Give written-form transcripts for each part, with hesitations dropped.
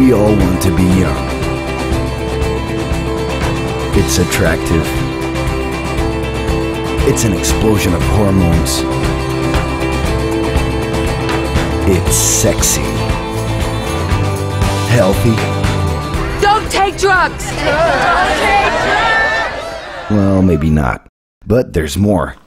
We all want to be young. It's attractive. It's an explosion of hormones. It's sexy. Healthy. Don't take drugs! Don't take drugs! Well, maybe not. But there's more.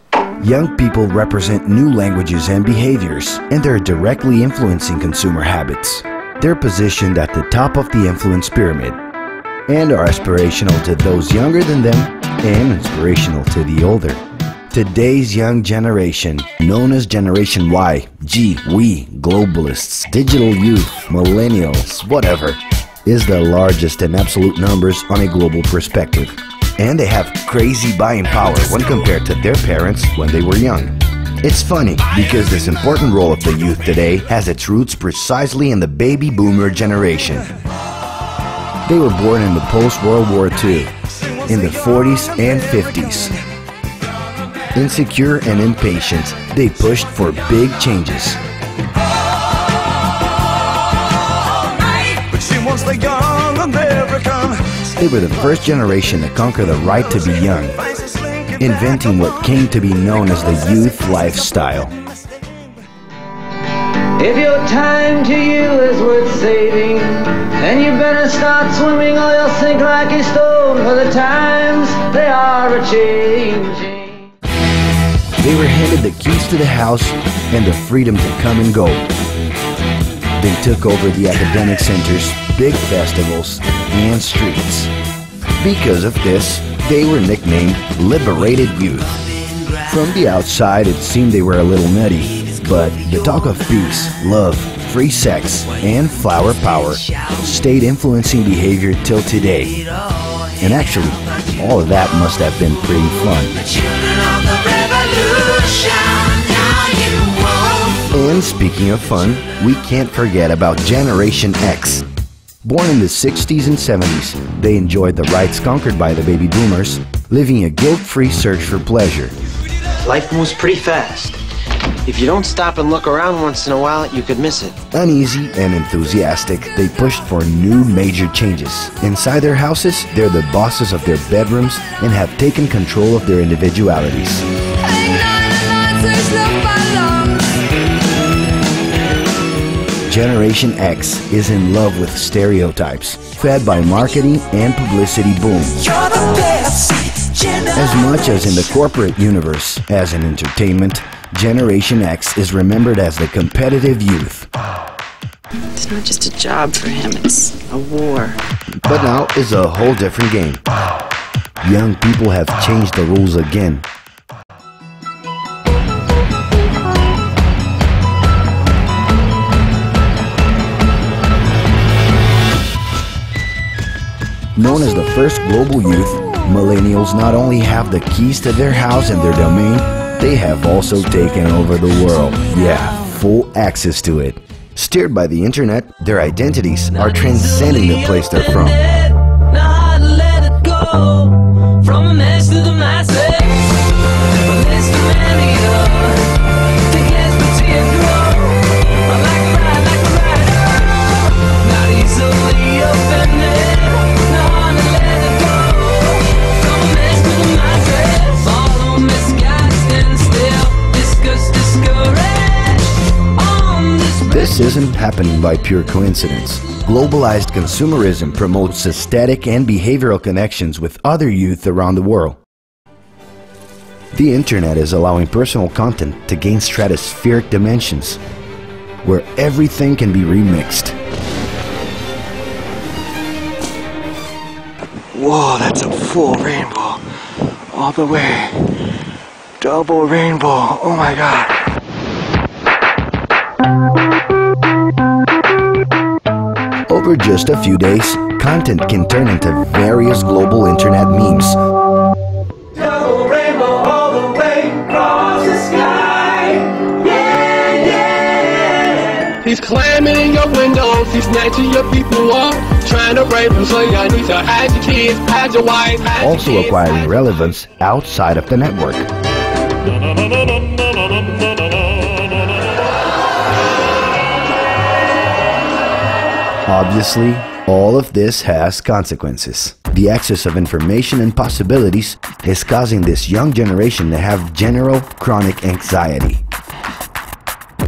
Young people represent new languages and behaviors, and they're directly influencing consumer habits. They're positioned at the top of the influence pyramid, and are aspirational to those younger than them, and inspirational to the older. Today's young generation, known as Generation Y, G, we, globalists, digital youth, millennials, whatever, is the largest in absolute numbers on a global perspective. And they have crazy buying power when compared to their parents when they were young. It's funny because this important role of the youth today has its roots precisely in the baby boomer generation. They were born in the post-World War II, in the 40s and 50s. Insecure and impatient, they pushed for big changes. They were the first generation to conquer the right to be young, inventing what came to be known as the youth lifestyle. If your time to you is worth saving, then you better start swimming or you'll sink like a stone, for the times they are a-changing. They were handed the keys to the house and the freedom to come and go. They took over the academic centers, big festivals, and streets. Because of this, they were nicknamed Liberated Youth. From the outside, it seemed they were a little nutty, but the talk of peace, love, free sex, and flower power stayed influencing behavior till today. And actually, all of that must have been pretty fun. And speaking of fun, we can't forget about Generation X. Born in the 60s and 70s, they enjoyed the rights conquered by the baby boomers, living a guilt-free search for pleasure. Life moves pretty fast. If you don't stop and look around once in a while, you could miss it. Uneasy and enthusiastic, they pushed for new major changes. Inside their houses, they're the bosses of their bedrooms and have taken control of their individualities. Generation X is in love with stereotypes, fed by marketing and publicity boom. As much as in the corporate universe as in entertainment, Generation X is remembered as the competitive youth. It's not just a job for him, it's a war. But now is a whole different game. Young people have changed the rules again. Known as the first global youth, millennials not only have the keys to their house and their domain, they have also taken over the world. Yeah, full access to it. Steered by the internet, their identities are transcending the place they're from. This isn't happening by pure coincidence. Globalized consumerism promotes aesthetic and behavioral connections with other youth around the world. The internet is allowing personal content to gain stratospheric dimensions, where everything can be remixed. Whoa, that's a full rainbow. All the way. Double rainbow. Oh my God. Over just a few days, content can turn into various global internet memes. Double rainbow all the way across the sky. Yeah, yeah. He's climbing in your windows, he's snatching your people up, trying to rape them, so y'all need to hide your kids, hide your wife, hide Also your kids. acquiring relevance outside of the network. Obviously, all of this has consequences. The excess of information and possibilities is causing this young generation to have general chronic anxiety.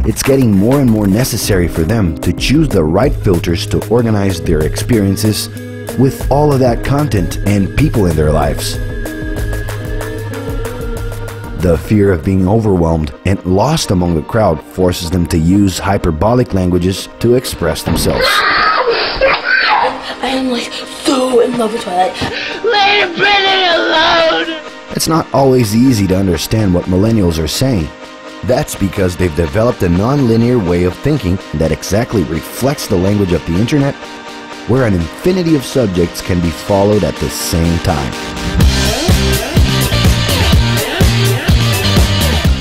It's getting more and more necessary for them to choose the right filters to organize their experiences with all of that content and people in their lives. The fear of being overwhelmed and lost among the crowd forces them to use hyperbolic languages to express themselves. I am like so in love with Twilight. Leave Brittany alone! It's not always easy to understand what millennials are saying. That's because they've developed a non-linear way of thinking that exactly reflects the language of the internet, where an infinity of subjects can be followed at the same time.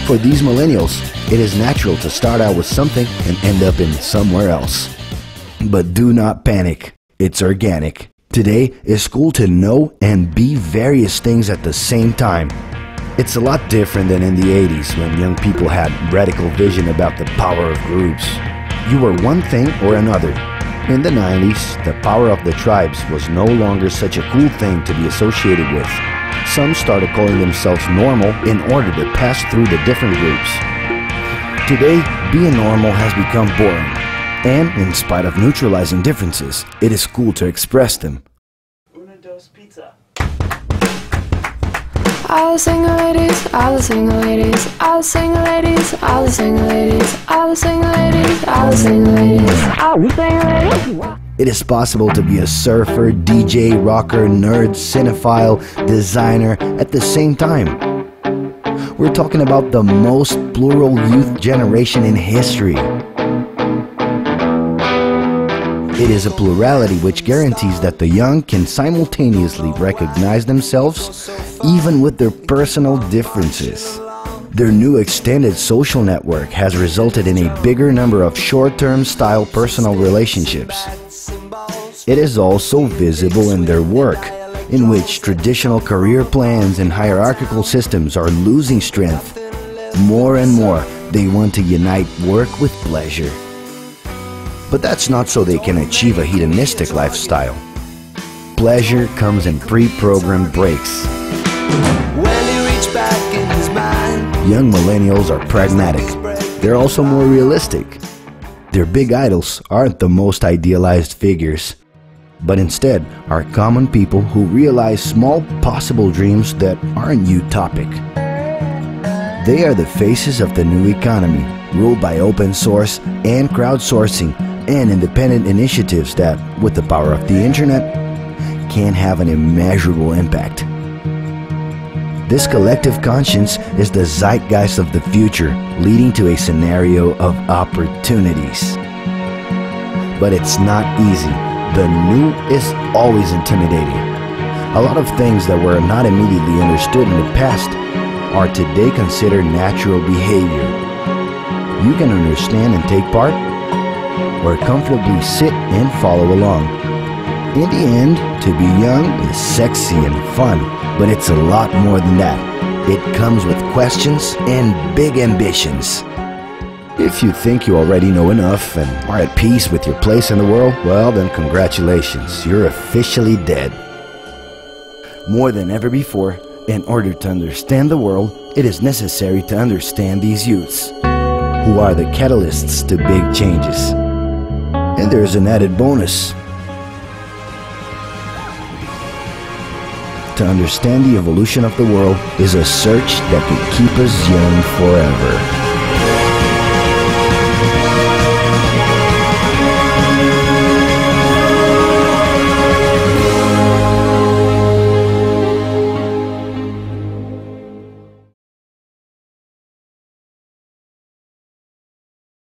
For these millennials, it is natural to start out with something and end up in somewhere else. But do not panic. It's organic. Today, it's cool to know and be various things at the same time. It's a lot different than in the 80s when young people had radical vision about the power of groups. You were one thing or another. In the 90s, the power of the tribes was no longer such a cool thing to be associated with. Some started calling themselves normal in order to pass through the different groups. Today, being normal has become boring. And in spite of neutralizing differences, it is cool to express them. Una dos pizza. All the single ladies, all the single ladies, all the single ladies, all the single ladies, all the single ladies, all the single ladies, all the single ladies. It is possible to be a surfer, DJ, rocker, nerd, cinephile, designer at the same time. We're talking about the most plural youth generation in history. It is a plurality which guarantees that the young can simultaneously recognize themselves even with their personal differences. Their new extended social network has resulted in a bigger number of short-term style personal relationships. It is also visible in their work, in which traditional career plans and hierarchical systems are losing strength. More and more, they want to unite work with pleasure. But that's not so they can achieve a hedonistic lifestyle. Pleasure comes in pre-programmed breaks. Young millennials are pragmatic. They're also more realistic. Their big idols aren't the most idealized figures, but instead are common people who realize small possible dreams that aren't utopic. They are the faces of the new economy, ruled by open source and crowdsourcing and independent initiatives that, with the power of the internet, can have an immeasurable impact. This collective conscience is the zeitgeist of the future, leading to a scenario of opportunities. But it's not easy. The new is always intimidating. A lot of things that were not immediately understood in the past are today considered natural behavior. You can understand and take part, or comfortably sit and follow along. In the end, to be young is sexy and fun, but it's a lot more than that. It comes with questions and big ambitions. If you think you already know enough and are at peace with your place in the world, well then congratulations, you're officially dead. More than ever before, in order to understand the world, it is necessary to understand these youths, who are the catalysts to big changes. And there's an added bonus. To understand the evolution of the world is a search that could keep us young forever.